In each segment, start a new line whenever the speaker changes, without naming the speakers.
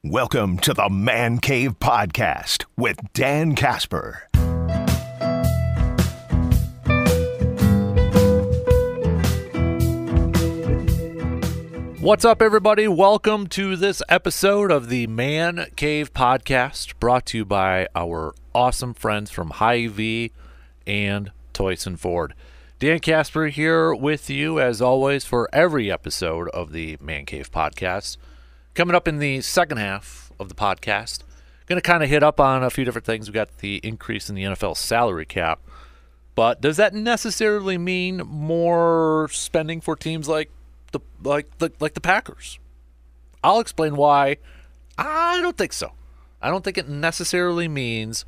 Welcome to the Man Cave Podcast with Dan Casper.
What's up, everybody? Welcome to this episode of the Man Cave Podcast, brought to you by our awesome friends from Hy-Vee and Toyson Ford. Dan Casper here with you, as always, for every episode of the Man Cave Podcast. Coming up in the second half of the podcast, going to kind of hit up on a few different things. We got the increase in the NFL salary cap, but does that necessarily mean more spending for teams like the Packers? I'll explain why I don't think so. I don't think it necessarily means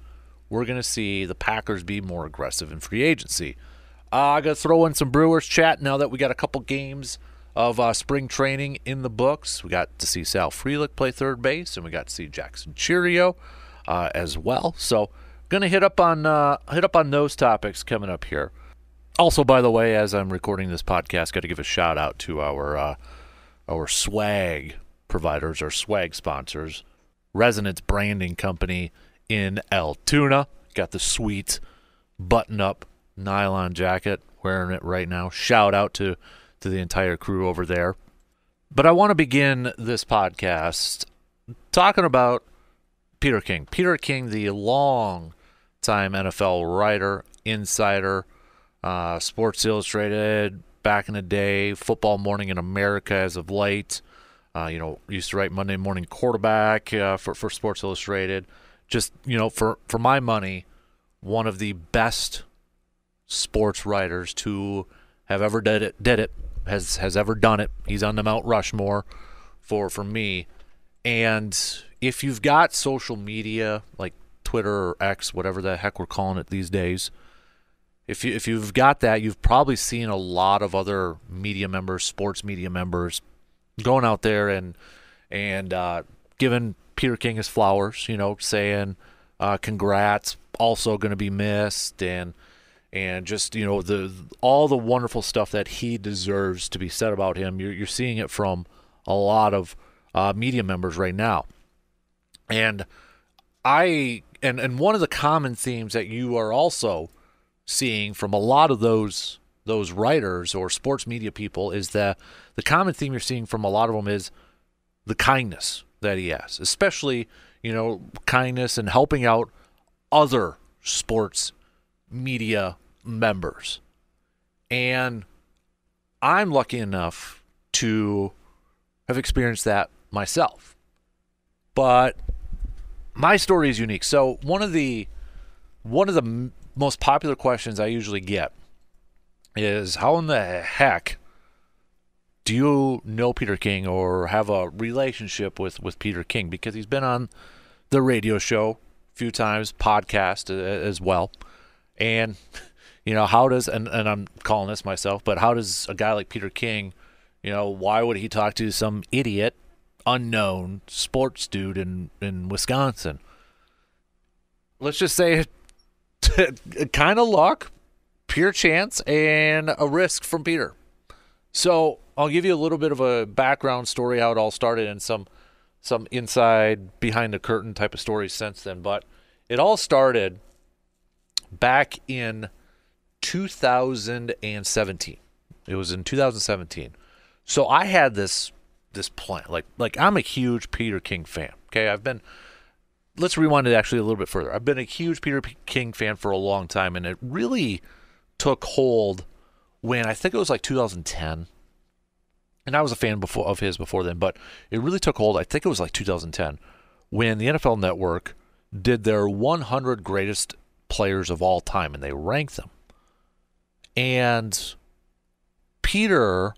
we're going to see the Packers be more aggressive in free agency. I got to throw in some Brewers chat now that we got a couple games of spring training in the books. We got to see Sal Frelick play third base, and we got to see Jackson Cheerio as well. So, gonna hit up on those topics coming up here. Also, by the way, as I'm recording this podcast, got to give a shout out to our swag providers, our swag sponsors, Resonance Branding Company in Altoona. Got the sweet button-up nylon jacket, wearing it right now. Shout out to the entire crew over there. But I want to begin this podcast talking about Peter King. Peter King, the long-time NFL writer, insider, Sports Illustrated back in the day, Football Morning in America as of late. Used to write Monday Morning Quarterback for Sports Illustrated. Just, for my money, one of the best sports writers to have ever did it. Has ever done it. He's on the Mount Rushmore for me. And if you've got social media like Twitter or X, whatever the heck we're calling it these days, if you've got that, you've probably seen a lot of other media members, sports media members, going out there and giving Peter King his flowers, saying congrats, also going to be missed, and just, all the wonderful stuff that he deserves to be said about him. You're seeing it from a lot of media members right now. And one of the common themes that you are also seeing from a lot of those writers or sports media people is that the common theme you're seeing from a lot of them is the kindness that he has, especially, kindness and helping out other sports media members. And I'm lucky enough to have experienced that myself. But my story is unique. So one of the most popular questions I usually get is, how in the heck do you know Peter King or have a relationship with Peter King? Because he's been on the radio show a few times, podcast as well. And how does, and I'm calling this myself, but how does a guy like Peter King, why would he talk to some idiot, unknown sports dude in Wisconsin? Let's just say kind of luck, pure chance, and a risk from Peter. So I'll give you a little bit of a background story, how it all started, and some inside, behind the curtain type of stories since then. But it all started back in 2017. It was in 2017. So I had this plan. Like I'm a huge Peter King fan. Okay, let's rewind it actually a little bit further. I've been a huge Peter King fan for a long time, and it really took hold when I think it was like 2010. And I was a fan of his before then, but it really took hold, I think it was like 2010, when the NFL Network did their 100 greatest players of all time, and they ranked them. And Peter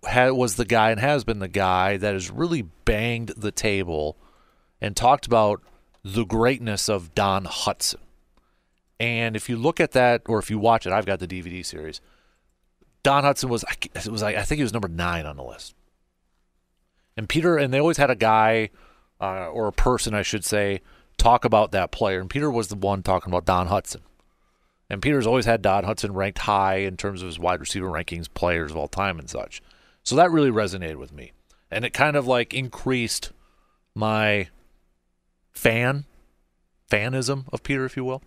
was the guy, and has been the guy, that has really banged the table and talked about the greatness of Don Hutson. And if you look at that, or if you watch it, I've got the DVD series. Don Hutson was I think he was number 9 on the list. And they always had a guy, or a person, I should say, talk about that player. And Peter was the one talking about Don Hutson. And Peter's always had Don Hutson ranked high in terms of his wide receiver rankings, players of all time and such. So that really resonated with me. And it kind of like increased my fanism of Peter, if you will.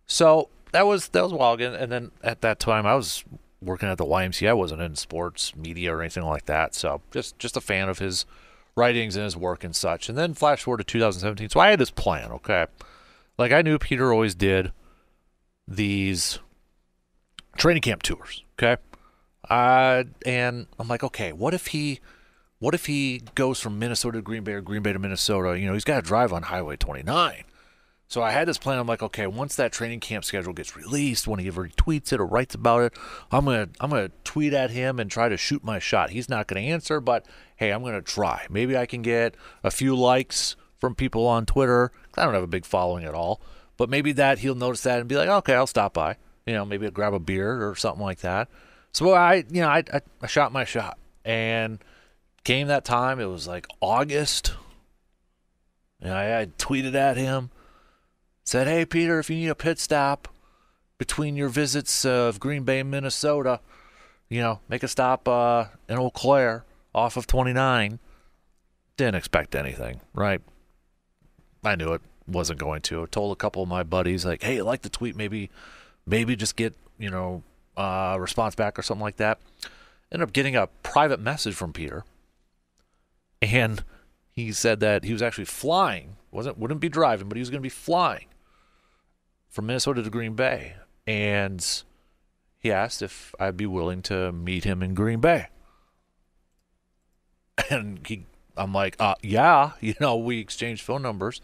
So that was a while ago. And then at that time, I was working at the YMCA. I wasn't in sports media or anything like that. So just a fan of his writings and his work and such. And then flash forward to 2017. So I had this plan, okay? Like, I knew Peter always did these training camp tours, okay? And I'm like, okay, what if he goes from Minnesota to Green Bay or Green Bay to Minnesota? You know, he's got to drive on Highway 29. So I had this plan. I'm like, okay, once that training camp schedule gets released, whenever he tweets it or writes about it, I'm gonna tweet at him and try to shoot my shot. He's not gonna answer, but hey, I'm gonna try. Maybe I can get a few likes from people on Twitter. I don't have a big following at all, but maybe that he'll notice that and be like, okay, I'll stop by. You know, maybe I'll grab a beer or something like that. So I shot my shot, and came that time. It was like August. And I tweeted at him. Said, hey, Peter, if you need a pit stop between your visits of Green Bay and Minnesota, you know, make a stop in Eau Claire off of 29. Didn't expect anything, right? I knew it wasn't going to. I told a couple of my buddies, like, hey, I like the tweet. Maybe just get, you know, a response back or something like that. Ended up getting a private message from Peter. And he said that he was actually flying. Wouldn't be driving, but he was going to be flying from Minnesota to Green Bay, and he asked if I'd be willing to meet him in Green Bay. And I'm like, yeah, you know, we exchanged phone numbers.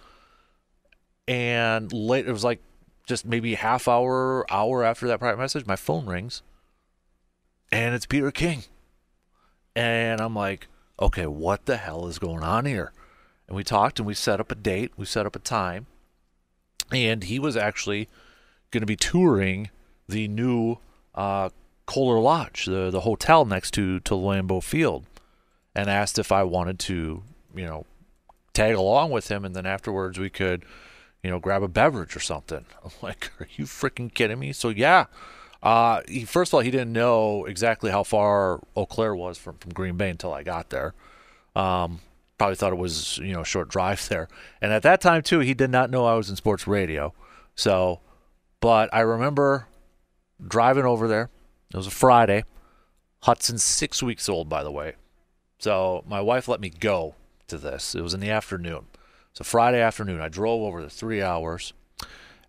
And later, it was like just maybe hour after that private message, my phone rings, and it's Peter King. And I'm like, okay, what the hell is going on here? And we talked, and we set up a date, we set up a time. And he was actually going to be touring the new Kohler Lodge, the hotel next to Lambeau Field, and asked if I wanted to, you know, tag along with him, and then afterwards we could, you know, grab a beverage or something. I'm like, are you freaking kidding me? So yeah, first of all, he didn't know exactly how far Eau Claire was from Green Bay until I got there. Probably thought it was, you know, a short drive there. And at that time, too, he did not know I was in sports radio. So, but I remember driving over there. It was a Friday. Hudson's 6 weeks old, by the way. So my wife let me go to this. It was in the afternoon. So Friday afternoon, I drove over the 3 hours,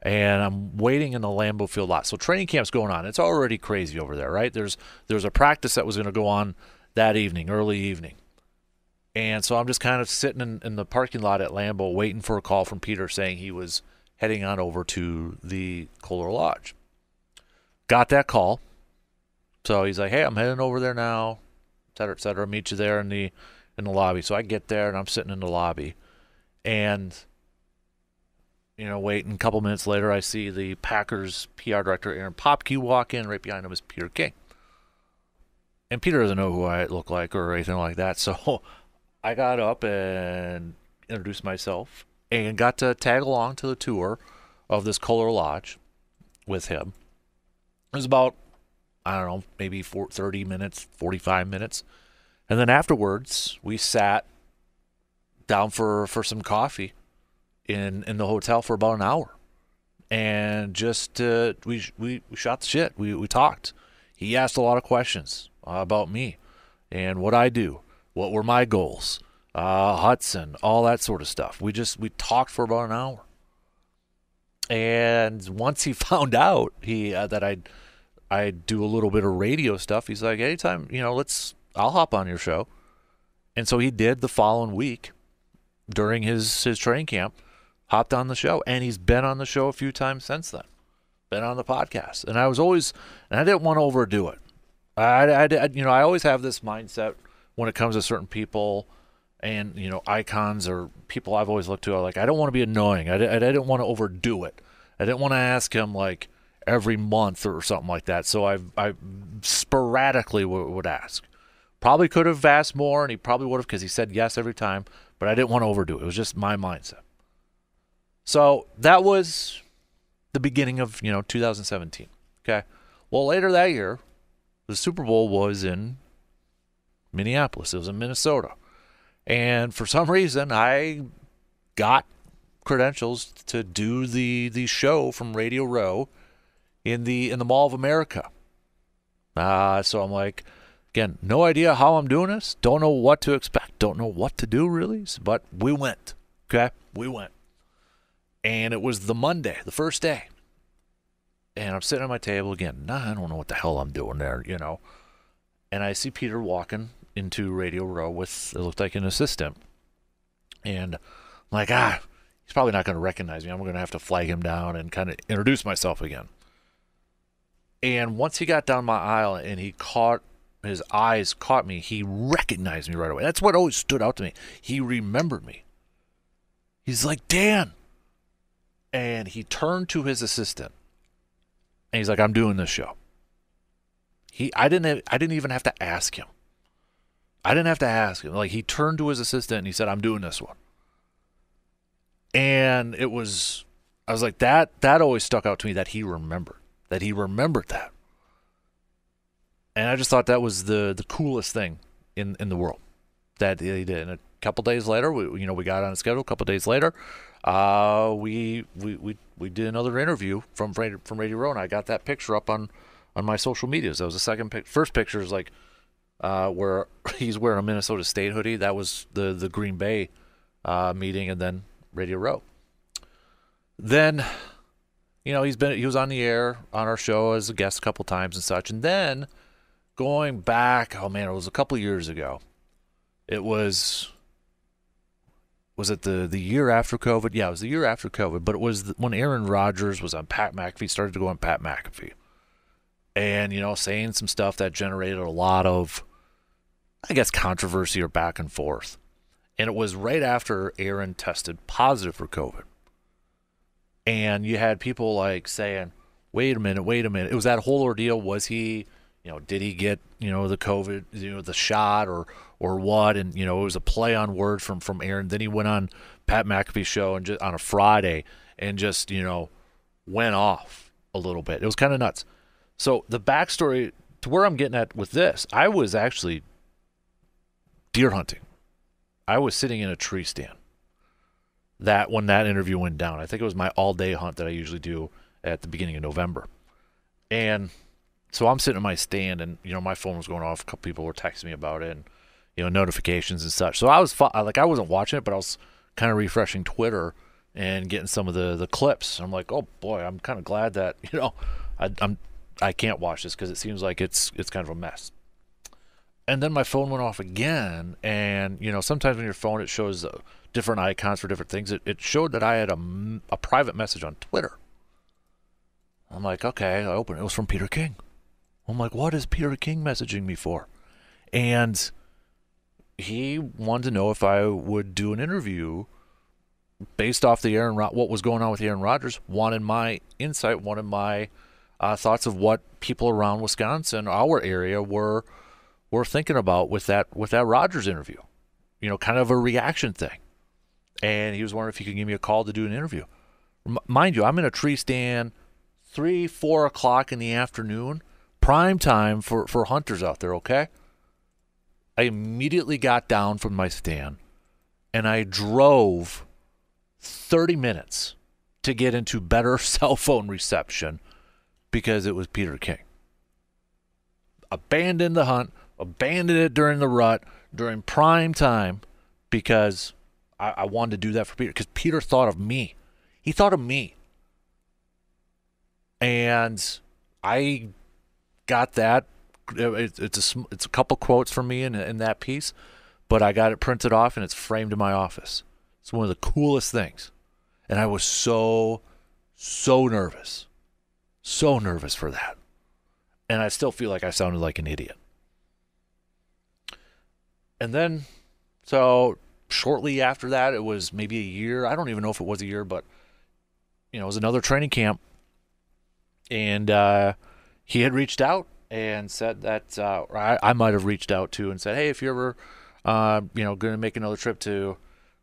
and I'm waiting in the Lambeau Field lot. So training camp's going on. It's already crazy over there, right? There's a practice that was going to go on that evening, early evening. And so I'm just kind of sitting in the parking lot at Lambeau waiting for a call from Peter saying he was heading on over to the Kohler Lodge. Got that call. So he's like, hey, I'm heading over there now, et cetera, et cetera. Meet you there in the lobby. So I get there, and I'm sitting in the lobby. And, you know, waiting a couple minutes later, I see the Packers PR director, Aaron Popke, walk in. Right behind him is Peter King. And Peter doesn't know who I look like or anything like that. So I got up and introduced myself and got to tag along to the tour of this Kohler Lodge with him. It was about, I don't know, maybe 30 minutes, 45 minutes. And then afterwards, we sat down for some coffee in the hotel for about an hour. And just, we shot the shit. We talked. He asked a lot of questions about me and what I do. What were my goals? Hudson, all that sort of stuff. We talked for about an hour. And once he found out that I do a little bit of radio stuff, he's like, anytime, you know, I'll hop on your show. And so he did the following week during his training camp, hopped on the show, and he's been on the show a few times since then. Been on the podcast. And I didn't want to overdo it. I always have this mindset when it comes to certain people and, you know, icons or people I've always looked to. Like, I don't want to be annoying. I didn't want to overdo it. I didn't want to ask him like every month or something like that. So I sporadically would ask. Probably could have asked more, and he probably would have because he said yes every time. But I didn't want to overdo it. It was just my mindset. So that was the beginning of, you know, 2017. Okay. Well, later that year, the Super Bowl was in Minneapolis. It was in Minnesota. And for some reason, I got credentials to do the show from Radio Row in the Mall of America. So I'm like, again, no idea how I'm doing this. Don't know what to expect. Don't know what to do really. But we went. Okay, we went. And it was the Monday, the first day. And I'm sitting at my table again. I don't know what the hell I'm doing there, you know. And I see Peter walking into Radio Row with, it looked like an assistant. And I'm like, he's probably not going to recognize me. I'm going to have to flag him down and kind of introduce myself again. And once he got down my aisle and his eyes caught me, he recognized me right away. That's what always stood out to me. He remembered me. He's like, Dan. And he turned to his assistant. And he's like, I'm doing this show. I didn't even have to ask him. I didn't have to ask him. Like, he turned to his assistant and he said, I'm doing this one. And I was like, that always stuck out to me, that he remembered that. And I just thought that was the coolest thing in the world that he did. And a couple days later, we got on a schedule. A couple days later, we did another interview from Radio Row, and I got that picture up on my social medias. That was the second first picture is like where he's wearing a Minnesota State hoodie. That was the Green Bay meeting, and then Radio Row. Then, he was on the air on our show as a guest a couple times and such. And then going back, it was a couple years ago. It was it the year after COVID? Yeah, it was the year after COVID, but it was when Aaron Rodgers was on Pat McAfee, started to go on Pat McAfee. And, saying some stuff that generated a lot of, I guess, controversy or back and forth. And it was right after Aaron tested positive for COVID. And you had people like saying, wait a minute. It was that whole ordeal. Was he, did he get, the COVID, the shot or what? And, it was a play on words from Aaron. Then he went on Pat McAfee's show and just on a Friday and just, went off a little bit. It was kind of nuts. So the backstory to where I'm getting at with this, I was actually deer hunting. I was sitting in a tree stand when that interview went down. I think it was my all-day hunt that I usually do at the beginning of November. And so I'm sitting in my stand, and, my phone was going off. A couple people were texting me about it and, notifications and such. So I wasn't watching it, but I was kind of refreshing Twitter and getting some of the clips. I'm like, oh, boy, I'm kind of glad that, I can't watch this because it seems like it's kind of a mess. And then my phone went off again, and, sometimes on your phone it shows different icons for different things. It showed that I had a private message on Twitter. I'm like, okay, I opened it. It was from Peter King. I'm like, what is Peter King messaging me for? And he wanted to know if I would do an interview based off what was going on with Aaron Rodgers, wanted my insight, wanted my thoughts of what people around Wisconsin, our area, were thinking about with that Rodgers interview, kind of a reaction thing. And he was wondering if he could give me a call to do an interview. Mind you, I'm in a tree stand 3-4 o'clock in the afternoon, prime time for hunters out there, okay? I immediately got down from my stand and I drove 30 minutes to get into better cell phone reception because it was Peter King. Abandoned the hunt, abandoned it during the rut, during prime time, because I wanted to do that for Peter, because Peter thought of me. He thought of me. And I got that. It's a couple quotes from me in that piece, but I got it printed off and it's framed in my office. It's one of the coolest things. And I was so nervous. So nervous for that. And I still feel like I sounded like an idiot. And then, so shortly after that, it was maybe a year. I don't even know if it was a year, but, it was another training camp. And he had reached out and said that, I might have reached out to and said, hey, if you're ever, going to make another trip to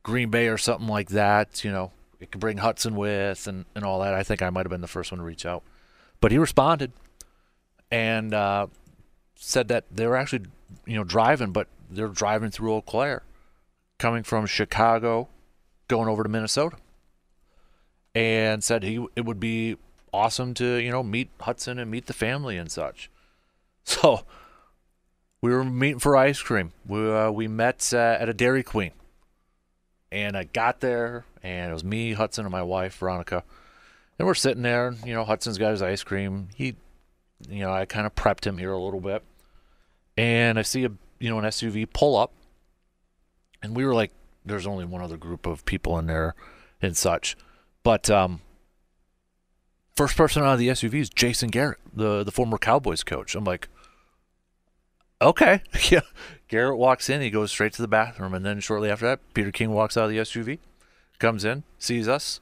Green Bay or something like that, it could bring Hudson with and all that. I think I might have been the first one to reach out. But he responded and said that they were actually, driving, but they're driving through Eau Claire, coming from Chicago, going over to Minnesota, and said it would be awesome to, meet Hudson and meet the family and such. So we were meeting for ice cream. We met at a Dairy Queen, and I got there, and it was me, Hudson, and my wife, Veronica, and we're sitting there. Hudson's got his ice cream. I kind of prepped him here a little bit, and I see an SUV pull up, and we were like, there's only one other group of people in there and such, but first person out of the SUV is Jason Garrett, the former Cowboys coach. I'm like, okay. Yeah. Garrett walks in, he goes straight to the bathroom, and then shortly after that, Peter King walks out of the SUV, comes in, sees us,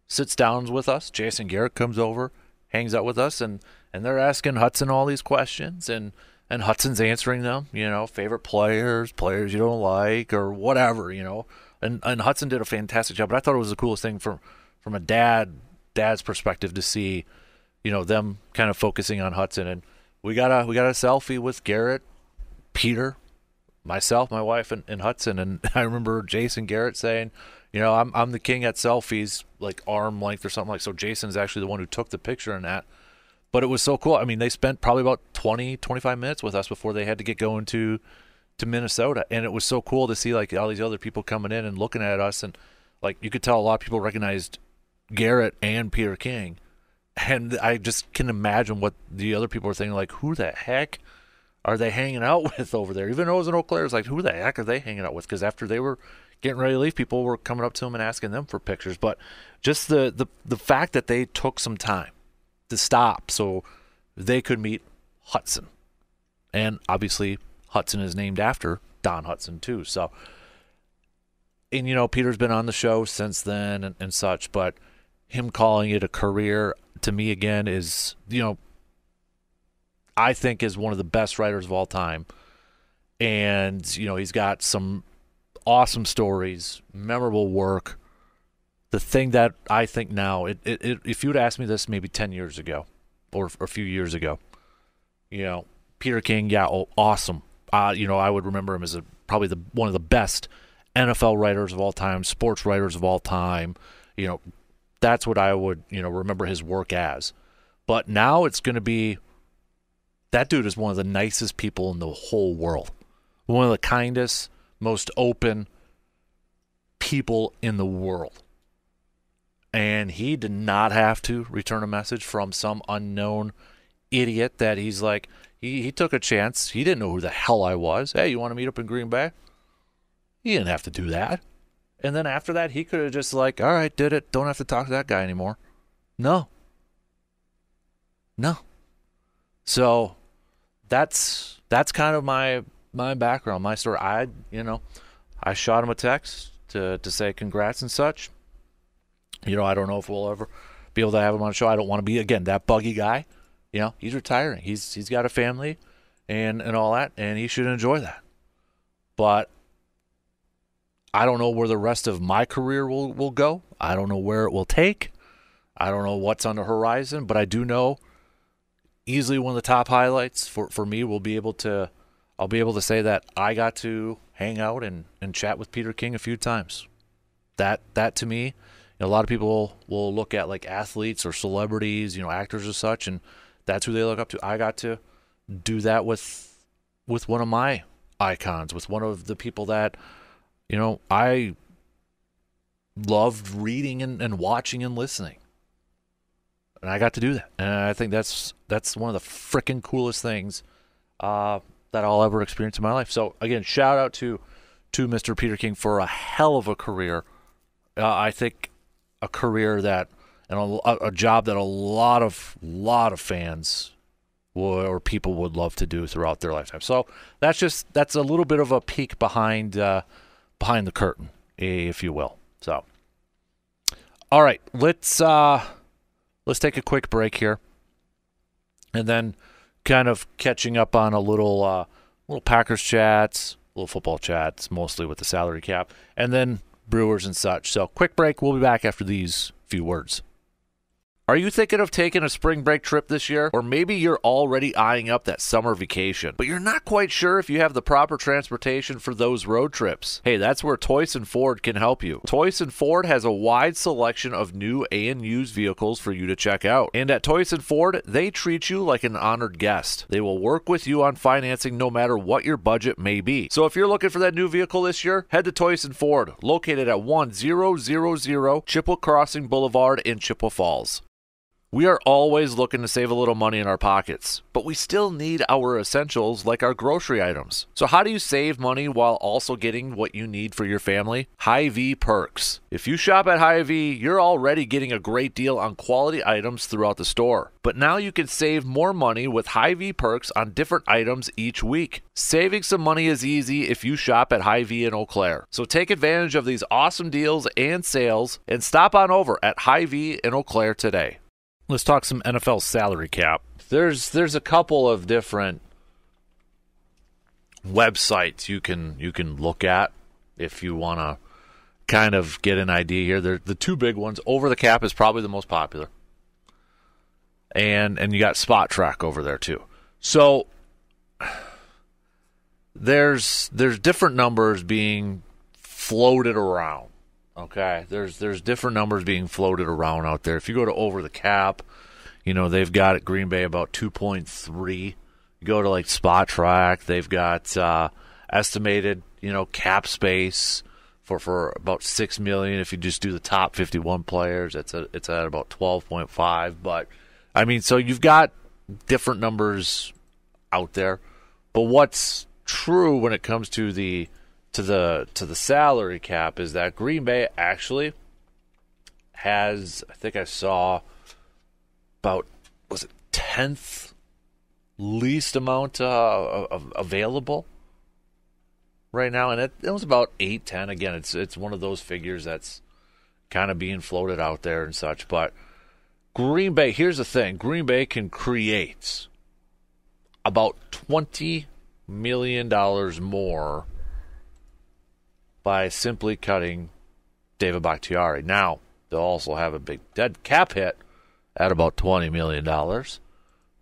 sits down with us. Jason Garrett comes over, hangs out with us, and they're asking Hudson all these questions, and Hudson's answering them, favorite players you don't like, or whatever, and Hudson did a fantastic job. But I thought it was the coolest thing from a dad's perspective to see, them kind of focusing on Hudson. And we got a selfie with Garrett, Peter, myself, my wife, and Hudson. And I remember Jason Garrett saying, I'm the king at selfies, like arm length or something like. So Jason's actually the one who took the picture in that. But it was so cool. I mean, they spent probably about 20, 25 minutes with us before they had to get going to Minnesota. And it was so cool to see like all these other people coming in and looking at us. And like you could tell a lot of people recognized Garrett and Peter King. And I just can imagine what the other people were thinking, like, who the heck are they hanging out with over there? Even though it was an Eau Claire, it's like, who the heck are they hanging out with? Because after they were getting ready to leave, people were coming up to them and asking them for pictures. But just the fact that they took some time to stop so they could meet Hudson. And obviously Hudson is named after Don Hudson too. So, and Peter's been on the show since then and such, but him calling it a career to me again is, I think is one of the best writers of all time. And, he's got some awesome stories, memorable work. The thing that I think now, if you would ask me this maybe 10 years ago or a few years ago, Peter King, awesome. I would remember him as probably one of the best NFL writers of all time, sports writers of all time. That's what I would, remember his work as. But now it's going to be, that dude is one of the nicest people in the whole world. One of the kindest, most open people in the world. And he did not have to return a message from some unknown idiot that he's like, he took a chance. He didn't know who the hell I was. Hey, you want to meet up in Green Bay? He didn't have to do that. And then after that, he could have just like, all right, did it. Don't have to talk to that guy anymore. No. So that's kind of my background, my story. I shot him a text to say congrats and such. I don't know if we'll ever be able to have him on the show. I don't want to be, again, that buggy guy. He's retiring. He's got a family and all that, and he should enjoy that. But I don't know where the rest of my career will go. I don't know where it will take. I don't know what's on the horizon, but I do know easily one of the top highlights for me I'll be able to say that I got to hang out and chat with Peter King a few times. That to me, a lot of people will look at like athletes or celebrities, actors or such, and that's who they look up to. I got to do that with one of my icons, with one of the people that, I loved reading and watching and listening. And I got to do that. And I think that's one of the freaking coolest things that I'll ever experience in my life. So, again, shout out to Mr. Peter King for a hell of a career. I think a career that, and a job that a lot of fans or people would love to do throughout their lifetime. So that's a little bit of a peek behind the curtain, if you will. So, all right, let's take a quick break here, and then kind of catching up on a little Packers chats, little football chats, mostly with the salary cap, and then Brewers and such. So quick break. We'll be back after these few words. Are you thinking of taking a spring break trip this year? Or maybe you're already eyeing up that summer vacation, but you're not quite sure if you have the proper transportation for those road trips. Hey, that's where Toyson Ford can help you. Toyson Ford has a wide selection of new and used vehicles for you to check out. And at Toyson Ford, they treat you like an honored guest. They will work with you on financing no matter what your budget may be. So if you're looking for that new vehicle this year, head to Toyson Ford, located at 1000 Chippewa Crossing Boulevard in Chippewa Falls. We are always looking to save a little money in our pockets, but we still need our essentials like our grocery items. So how do you save money while also getting what you need for your family? Hy-Vee Perks. If you shop at Hy-Vee, you're already getting a great deal on quality items throughout the store. But now you can save more money with Hy-Vee Perks on different items each week. Saving some money is easy if you shop at Hy-Vee in Eau Claire. So take advantage of these awesome deals and sales and stop on over at Hy-Vee in Eau Claire today. Let's talk some NFL salary cap. There's a couple of different websites you can look at if you want to kind of get an idea here. They're the two big ones. Over the Cap is probably the most popular, and you got Spot Track over there too. So there's different numbers being floated around. Okay, there's different numbers being floated around out there. If you go to Over the Cap, they've got at Green Bay about 2.3. You go to like Spot Track, they've got estimated cap space for about $6 million. If you just do the top 51 players, it's at about 12.5. But I mean, so you've got different numbers out there. But what's true when it comes to the salary cap is that Green Bay actually has, I think I saw about, was it 10th least amount available right now, and it was about 8-10. Again, it's one of those figures that's kind of being floated out there and such. But Green Bay, here's the thing: Green Bay can create about $20 million more by simply cutting David Bakhtiari. Now, they'll also have a big dead cap hit at about $20 million.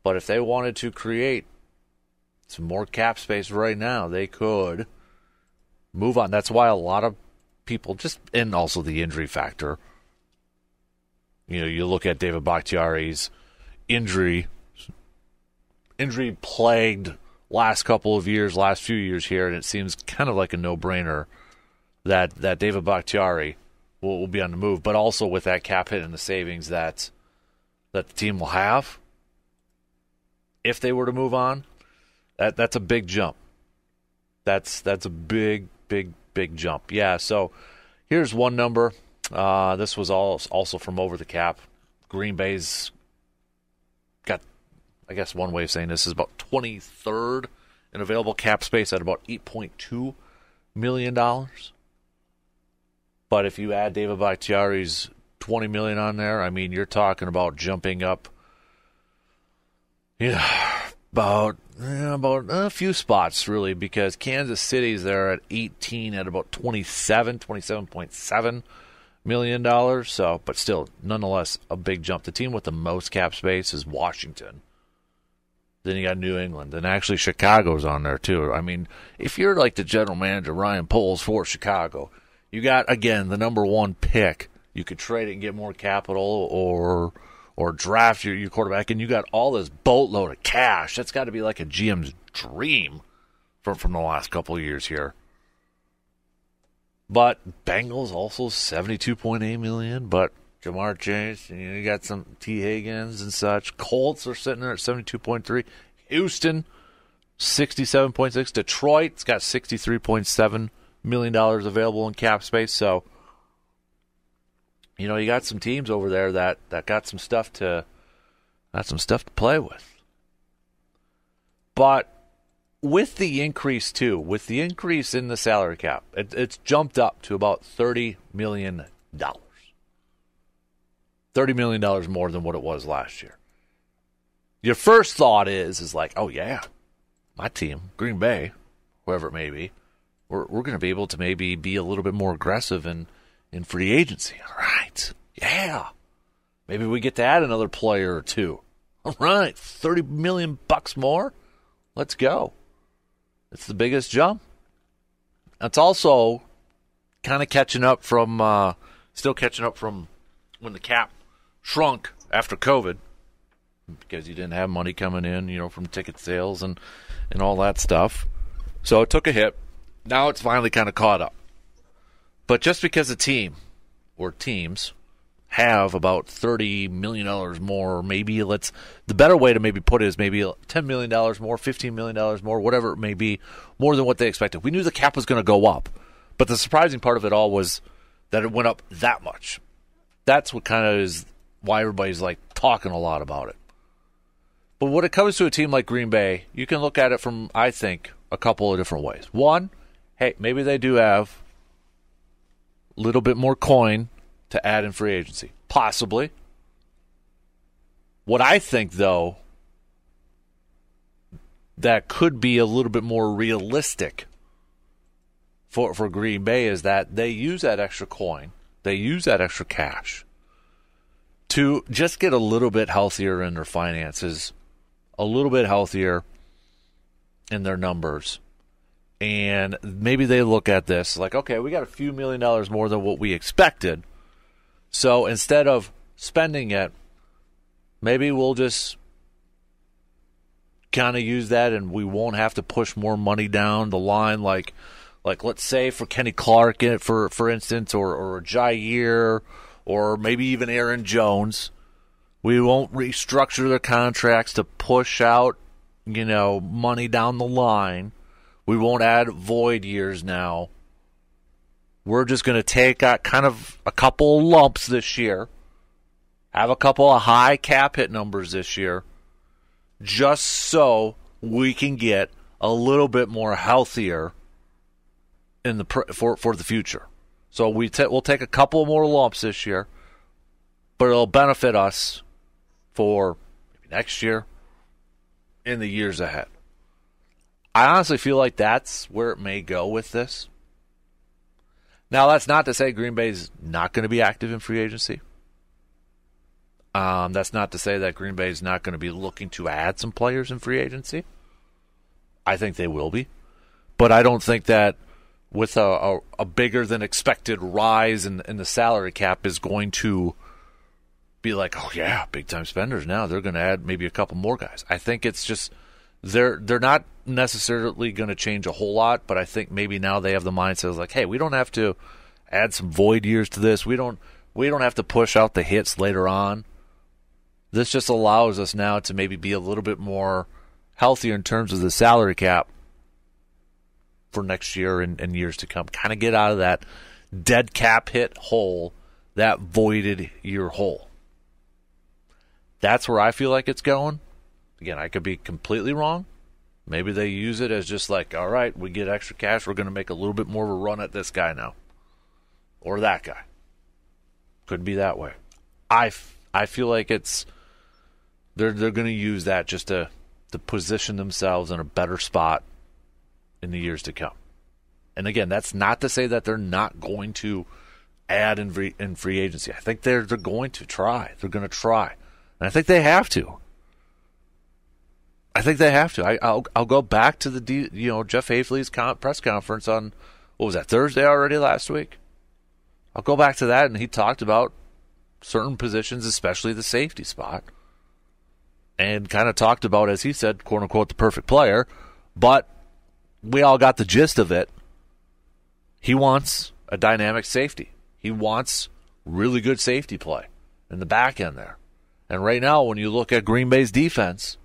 But if they wanted to create some more cap space right now, they could move on. That's why a lot of people and also the injury factor. You look at David Bakhtiari's injury-plagued last few years here, and it seems kind of like a no-brainer that David Bakhtiari will be on the move, but also with that cap hit and the savings that the team will have if they were to move on, that's a big jump. That's a big jump. Yeah, so here's one number. This was also from Over the Cap. Green Bay's got, I guess one way of saying this is about 23rd in available cap space at about $8.2 million. But if you add David Bakhtiari's $20 million on there, I mean, you're talking about jumping up, about a few spots really, because Kansas City's there at 18 at about $27.7 million. So, but still, nonetheless, a big jump. The team with the most cap space is Washington. Then you got New England, and actually Chicago's on there too. I mean, if you're like the general manager Ryan Poles for Chicago, you got, again, the number one pick. You could trade it and get more capital or draft your quarterback, and you got all this boatload of cash. That's got to be like a GM's dream from the last couple of years here. But Bengals also $72.8 million, but Jamar Chase, you got some T. Higgins and such. Colts are sitting there at 72.3. Houston, 67.6. Detroit's got $63.7 million available in cap space. So, you got some teams over there that got some stuff to play with. But with the increase too, with the increase in the salary cap, it's jumped up to about $30 million. $30 million more than what it was last year. Your first thought is like, oh yeah, my team, Green Bay, whoever it may be, we're going to be able to maybe be a little bit more aggressive in free agency. All right. Yeah. Maybe we get to add another player or two. All right, $30 million more. Let's go. It's the biggest jump. It's also kind of still catching up from when the cap shrunk after COVID, because you didn't have money coming in, from ticket sales and all that stuff. So it took a hit. Now it's finally kind of caught up. But just because a team or teams have about $30 million more, the better way to maybe put it is maybe $10 million more, $15 million more, whatever it may be, more than what they expected. We knew the cap was going to go up, but the surprising part of it all was that it went up that much. That's what kind of is why everybody's talking a lot about it. But when it comes to a team like Green Bay, you can look at it from, I think, a couple of different ways. One, hey, maybe they do have a little bit more coin to add in free agency. Possibly. What I think, though, that could be a little bit more realistic for Green Bay is that they use that extra coin, they use that extra cash to just get a little bit healthier in their finances, a little bit healthier in their numbers. And maybe they look at this like, okay, we got a few $1 million more than what we expected. So instead of spending it, maybe we'll just kind of use that and we won't have to push more money down the line. Like let's say for Kenny Clark, for instance, or Jair, or maybe even Aaron Jones. We won't restructure their contracts to push out, money down the line. We won't add void years now. We're just going to take kind of a couple of lumps this year, have a couple of high cap hit numbers this year, just so we can get a little bit more healthier for the future. So we'll take a couple more lumps this year, but it'll benefit us for maybe next year, in the years ahead. I honestly feel like that's where it may go with this. Now, that's not to say Green Bay's not going to be active in free agency. That's not to say that Green Bay's not going to be looking to add some players in free agency. I think they will be. But I don't think that with a bigger than expected rise in the salary cap is going to be like, oh yeah, big time spenders now. They're going to add maybe a couple more guys. I think it's just they're not necessarily going to change a whole lot, but I think maybe now they have the mindset of like, hey, we don't have to add some void years to this. We don't have to push out the hits later on. This just allows us now to maybe be a little bit more healthier in terms of the salary cap for next year and years to come. Kind of get out of that dead cap hit hole, that voided year hole. That's where I feel like it's going. Again, I could be completely wrong. Maybe they use it as just like, all right, we get extra cash. We're going to make a little bit more of a run at this guy now. Or that guy. Could be that way. I feel like they're going to use that just to position themselves in a better spot in the years to come. And again, that's not to say that they're not going to add in free agency. I think they're going to try. They're going to try. And I think they have to. I'll go back to the Jeff Hafley's press conference on, what was that, Thursday already last week? I'll go back to that, and he talked about certain positions, especially the safety spot, and kind of talked about, as he said, quote unquote, the perfect player. But we all got the gist of it. He wants a dynamic safety. He wants really good safety play in the back end there. And right now, when you look at Green Bay's defense,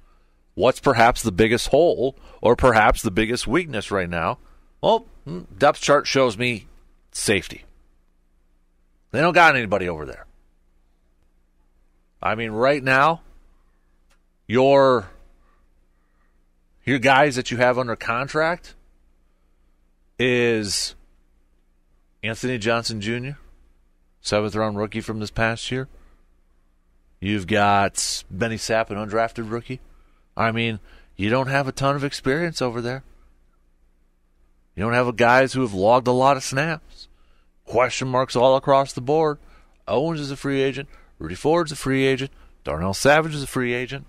what's perhaps the biggest hole or perhaps the biggest weakness right now? Well, depth chart shows me safety. They don't got anybody over there. I mean, right now, your guys that you have under contract is Anthony Johnson Jr., 7th-round rookie from this past year. You've got Benny Sapp, an undrafted rookie. I mean, you don't have a ton of experience over there. You don't have guys who have logged a lot of snaps. Question marks all across the board. Owens is a free agent. Rudy Ford's a free agent. Darnell Savage is a free agent.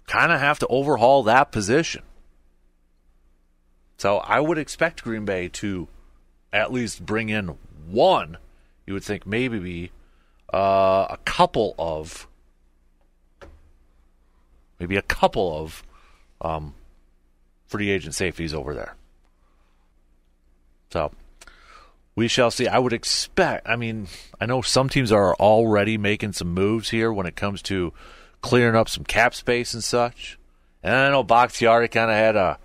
Kind of have to overhaul that position. So I would expect Green Bay to at least bring in one. You would think maybe a couple of free agent safeties over there. So we shall see. I would expect, I know some teams are already making some moves here when it comes to clearing up some cap space and such. And I know Bakhtiari kind of had I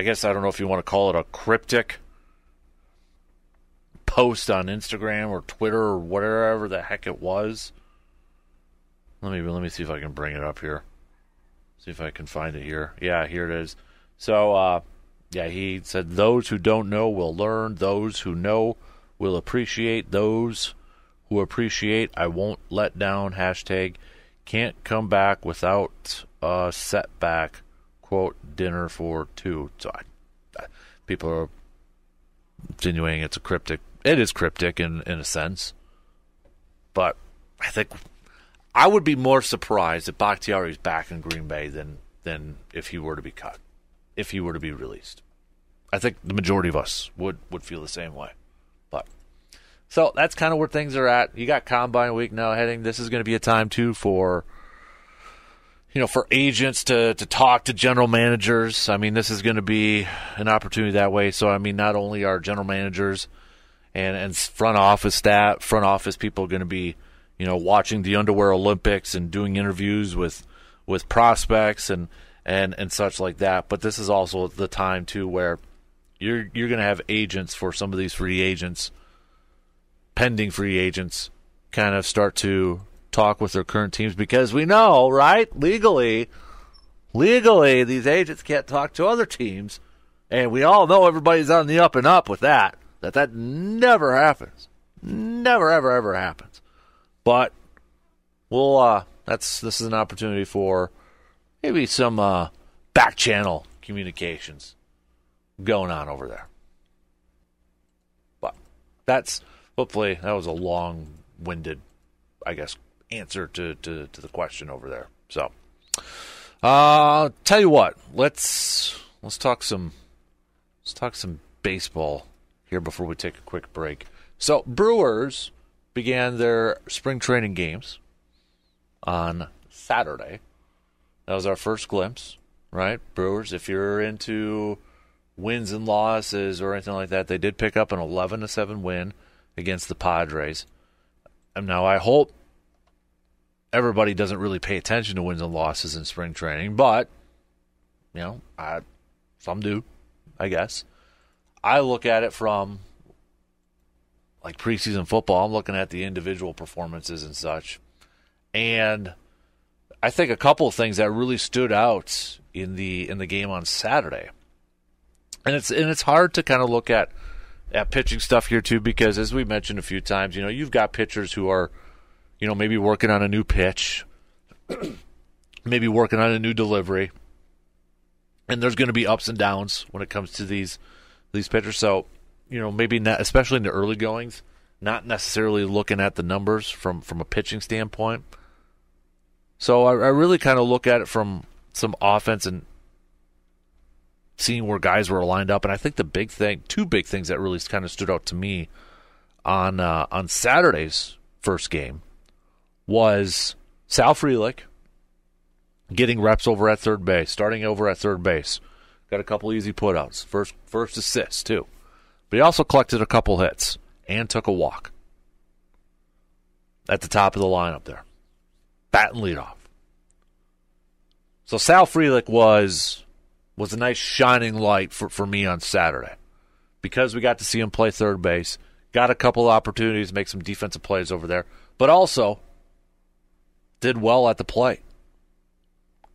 don't know if you want to call it a cryptic post on Instagram or Twitter or whatever the heck it was. Let me see if I can bring it up here. See if I can find it here. Yeah, here it is. So, he said, those who don't know will learn. Those who know will appreciate. Those who appreciate, I won't let down. Hashtag can't come back without a setback. Quote, dinner for two. So people are insinuating it's a cryptic. It is cryptic in a sense. But I think I would be more surprised if Bakhtiari's back in Green Bay than if he were to be cut, if he were to be released. I think the majority of us would feel the same way. But so that's kind of where things are at. You got Combine Week now heading. This is going to be a time too for agents to talk to general managers. This is going to be an opportunity that way. So not only are general managers and front office people going to be watching the Underwear Olympics and doing interviews with prospects and such like that. But this is also the time too where you're going to have agents for some of these free agents, pending free agents, kind of start to talk with their current teams, because we know, right, legally these agents can't talk to other teams, and we all know everybody's on the up and up with that never happens. Never ever happens. But this is an opportunity for maybe some back channel communications going on over there. But hopefully that was a long-winded, I guess, answer to the question over there. So tell you what, let's talk some baseball here before we take a quick break. So Brewers began their spring training games on Saturday. That was our first glimpse, right? Brewers, if you're into wins and losses or anything like that, they did pick up an 11-7 win against the Padres. And now I hope everybody doesn't really pay attention to wins and losses in spring training, but some do, I guess. I look at it from like preseason football. I'm looking at the individual performances and such, and I think a couple of things that really stood out in the game on Saturday, and it's hard to kind of look at pitching stuff here too, because as we mentioned a few times, you've got pitchers who are maybe working on a new pitch, maybe working on a new delivery, and there's going to be ups and downs when it comes to these pitchers. So, maybe not, especially in the early goings, not necessarily looking at the numbers from a pitching standpoint. So I really kind of look at it from some offense and seeing where guys were lined up. And I think two big things that really kind of stood out to me on Saturday's first game was Sal Frelick getting reps over at third base, starting over at third base. Got a couple easy putouts. First assist, too. But he also collected a couple hits and took a walk at the top of the lineup there. Bat and leadoff. So Sal Frelick was a nice shining light for me on Saturday, because we got to see him play third base, got a couple opportunities to make some defensive plays over there, but also did well at the plate.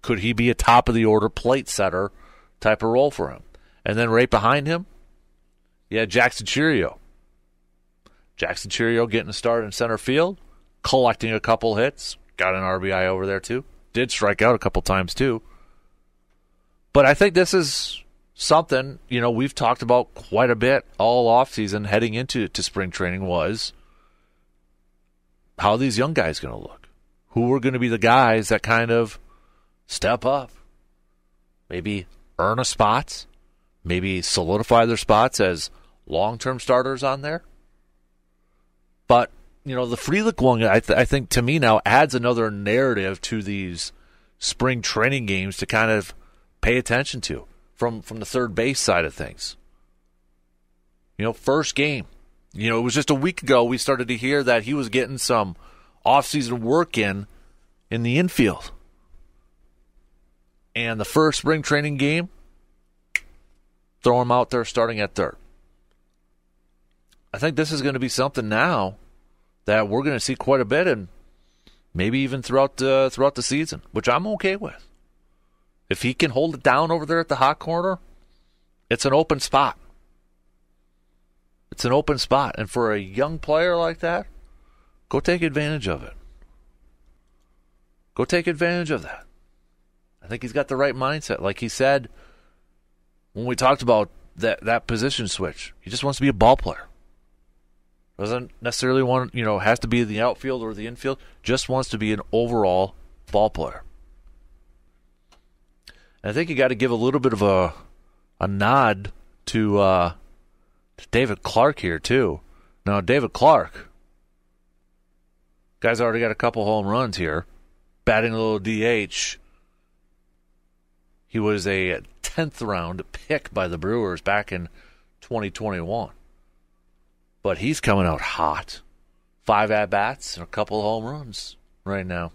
Could he be a top-of-the-order plate setter type of role for him? And then right behind him, you had Jackson Chourio. Jackson Chourio getting a start in center field, collecting a couple hits, got an RBI over there too. Did strike out a couple times too. But I think this is something, we've talked about quite a bit all offseason heading into spring training, was how are these young guys going to look? Who are going to be the guys that kind of step up? Maybe earn a spot, maybe solidify their spots as long-term starters on there. But, the Frelick one, I think, to me now, adds another narrative to these spring training games to kind of pay attention to from the third base side of things. First game. It was just a week ago we started to hear that he was getting some off-season work in the infield. And the first spring training game, throw him out there starting at third. I think this is going to be something now that we're going to see quite a bit, and maybe even throughout the season, which I'm okay with. If he can hold it down over there at the hot corner, it's an open spot. It's an open spot, and for a young player like that, go take advantage of it. Go take advantage of that. I think he's got the right mindset. Like he said when we talked about that position switch, he just wants to be a ball player. Doesn't necessarily want, has to be in the outfield or the infield. Just wants to be an overall ball player. And I think you got to give a little bit of a nod to David Clark here, too. Now, David Clark, guy's already got a couple home runs here, batting a little DH. He was a 10th round pick by the Brewers back in 2021. But he's coming out hot. 5 at-bats and a couple of home runs right now.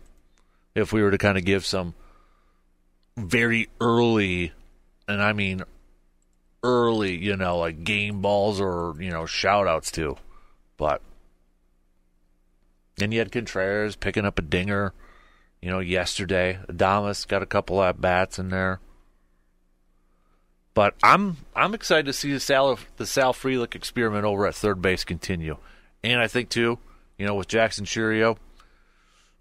If we were to kind of give some very early, and I mean early, like game balls or, shout-outs to. And you had Contreras picking up a dinger, yesterday. Adames got a couple at-bats in there. But I'm excited to see the Sal Frelick experiment over at third base continue. And I think, too, with Jackson Chourio,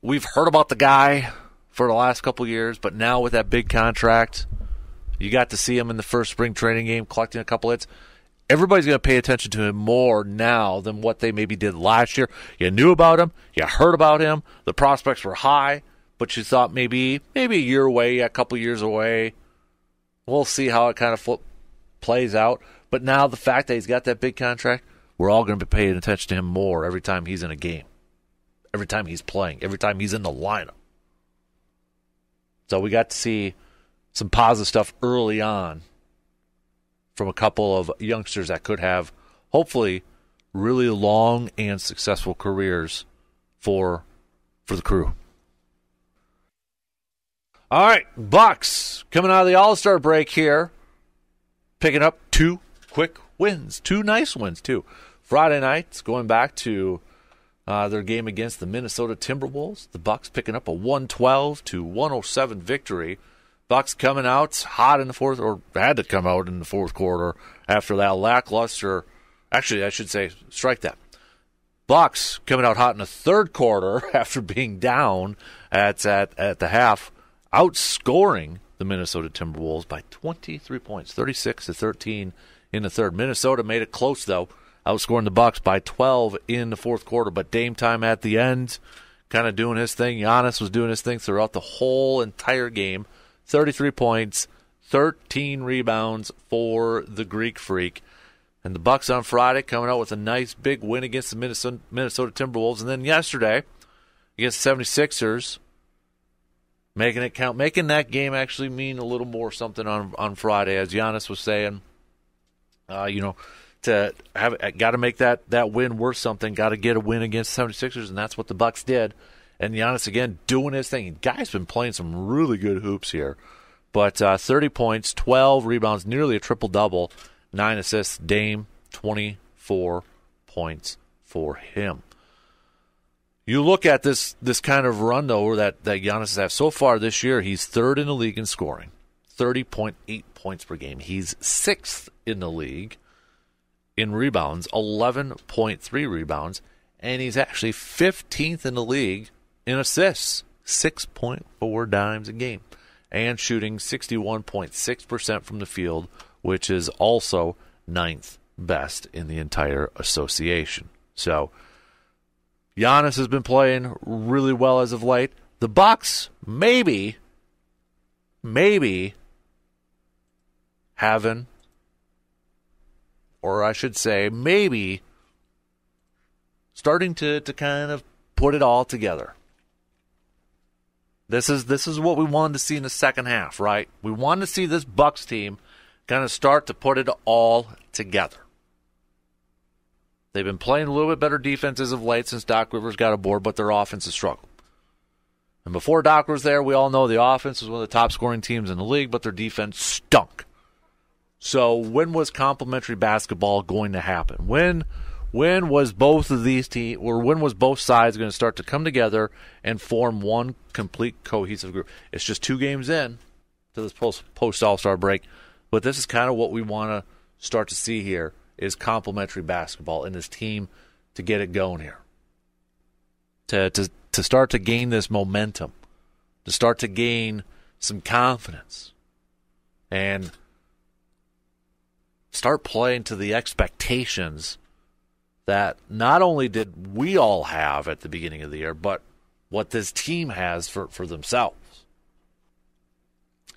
we've heard about the guy for the last couple years, but now with that big contract, you got to see him in the first spring training game collecting a couple hits. Everybody's going to pay attention to him more now than what they maybe did last year. You knew about him. You heard about him. The prospects were high, but you thought maybe a year away, a couple years away. We'll see how it kind of plays out. But now the fact that he's got that big contract, we're all going to be paying attention to him more every time he's in a game, every time he's playing, every time he's in the lineup. So we got to see some positive stuff early on from a couple of youngsters that could have, hopefully, really long and successful careers for the Crew. All right, Bucks coming out of the All-Star break here, picking up 2 quick wins, 2 nice wins too. Friday night, going back to their game against the Minnesota Timberwolves. The Bucks picking up a 112-107 victory. Bucks coming out hot in the fourth, or had to come out in the fourth quarter after that lackluster. Actually, I should say, strike that. Bucks coming out hot in the third quarter after being down at the half, outscoring the Minnesota Timberwolves by 23 points, 36-13 in the third. Minnesota made it close, though, outscoring the Bucks by 12 in the fourth quarter. But Dame Time at the end, kind of doing his thing. Giannis was doing his thing throughout the whole entire game. 33 points, 13 rebounds for the Greek Freak. And the Bucks on Friday coming out with a nice big win against the Minnesota Timberwolves. And then yesterday, against the 76ers, making it count, making that game actually mean a little more something on Friday, as Giannis was saying. To have got to make that win worth something, got to get a win against the 76ers, and that's what the Bucks did. And Giannis, again, doing his thing. The guy's been playing some really good hoops here. But 30 points, 12 rebounds, nearly a triple-double, 9 assists. Dame, 24 points for him. You look at this kind of run, though, that Giannis has had so far this year. He's third in the league in scoring, 30.8 points per game. He's sixth in the league in rebounds, 11.3 rebounds. And he's actually 15th in the league in assists, 6.4 dimes a game, and shooting 61.6% from the field, which is also 9th best in the entire association. So Giannis has been playing really well as of late. The Bucks maybe having, or I should say maybe starting to kind of put it all together. This is what we wanted to see in the second half, right? We wanted to see this Bucks team kind of start to put it all together. They've been playing a little bit better defense as of late since Doc Rivers got aboard, but their offense has struggled. And before Doc was there, we all know the offense was one of the top scoring teams in the league, but their defense stunk. So when was complementary basketball going to happen? When was both of these teams, or when was both sides going to start to come together and form one complete cohesive group? It's just 2 games in to this post All-Star break, but this is kind of what we want to start to see here, is complementary basketball and this team to get it going here. To start to gain this momentum, to start to gain some confidence, and start playing to the expectations that not only did we all have at the beginning of the year, but what this team has for themselves.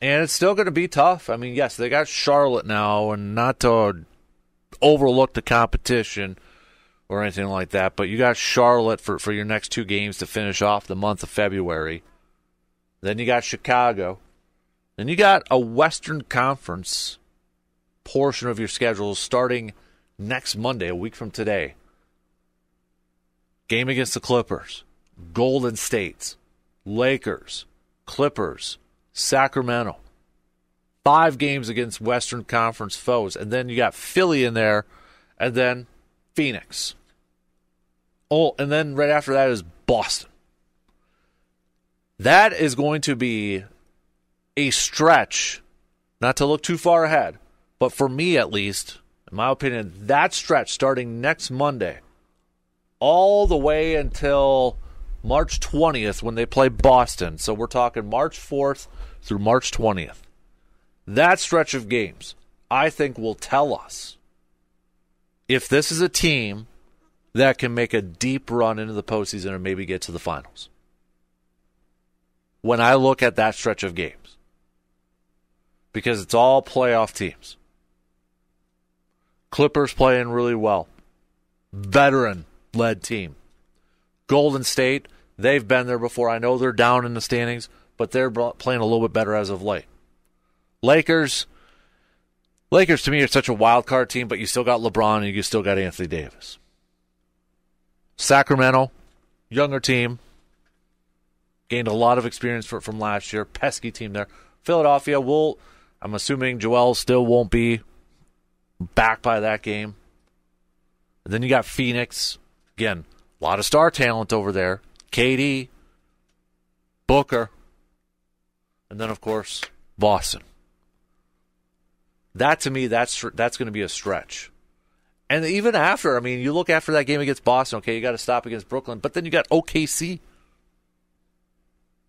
And it's still going to be tough. I mean, yes, they got Charlotte now, and not to overlook the competition or anything like that, but you got Charlotte for your next 2 games to finish off the month of February. Then you got Chicago. Then you got a Western Conference portion of your schedule starting next Monday, a week from today. Game against the Clippers, Golden State, Lakers, Clippers, Sacramento. 5 games against Western Conference foes. And then you got Philly in there, and then Phoenix. Oh, and then right after that is Boston. That is going to be a stretch, not to look too far ahead, but for me at least, in my opinion, that stretch starting next Monday all the way until March 20th when they play Boston. So we're talking March 4th through March 20th. That stretch of games, I think, will tell us if this is a team that can make a deep run into the postseason or maybe get to the finals. When I look at that stretch of games, because it's all playoff teams. Clippers playing really well. Veteran-led team. Golden State, they've been there before. I know they're down in the standings, but they're playing a little bit better as of late. Lakers to me are such a wild card team, but you still got LeBron and you still got Anthony Davis. Sacramento, younger team, gained a lot of experience from last year. Pesky team there. Philadelphia, I'm assuming Joel still won't be back by that game. And then you got Phoenix. Again, a lot of star talent over there. KD, Booker, and then, of course, Boston. That, to me, that's going to be a stretch. And even after, I mean, you look after that game against Boston, okay, you got to stop against Brooklyn, but then you got OKC.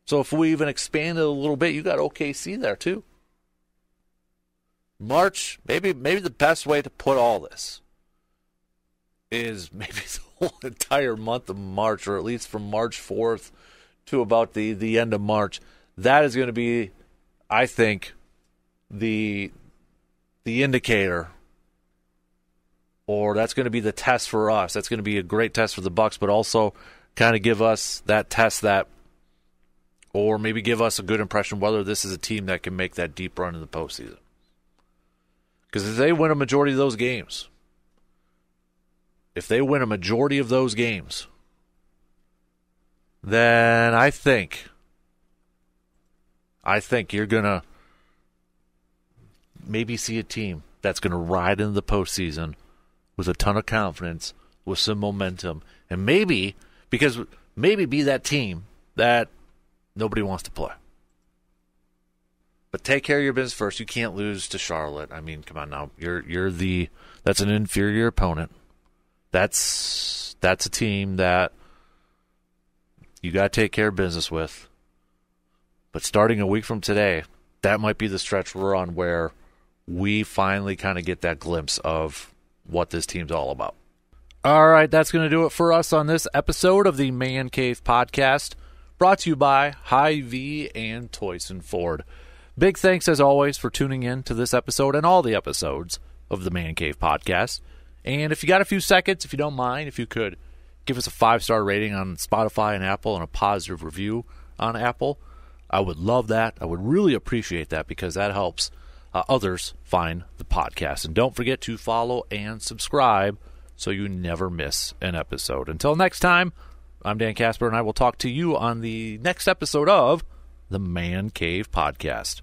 So if we even expand it a little bit, you got OKC there too. March, maybe the best way to put all this is maybe the whole entire month of March, or at least from March 4th to about the end of March. That is going to be, I think, the indicator, or that's going to be the test for us. That's going to be a great test for the Bucks, but also kind of give us that test or maybe give us a good impression whether this is a team that can make that deep run in the postseason. Because if they win a majority of those games, then I think you're going to maybe see a team that's going to ride into the postseason with a ton of confidence, with some momentum, and maybe be that team that nobody wants to play. But take care of your business first. You can't lose to Charlotte. I mean, come on now. That's an inferior opponent. That's a team that you got to take care of business with. But starting a week from today, that might be the stretch we're on where we finally kind of get that glimpse of what this team's all about. All right, that's going to do it for us on this episode of the Man Cave Podcast, brought to you by Hy-Vee and Toyson Ford. Big thanks, as always, for tuning in to this episode and all the episodes of the Man Cave Podcast. And if you got a few seconds, if you don't mind, if you could give us a 5-star rating on Spotify and Apple and a positive review on Apple, I would love that. I would really appreciate that because that helps others find the podcast. And don't forget to follow and subscribe so you never miss an episode. Until next time, I'm Dan Casper, and I will talk to you on the next episode of the Man Cave Podcast.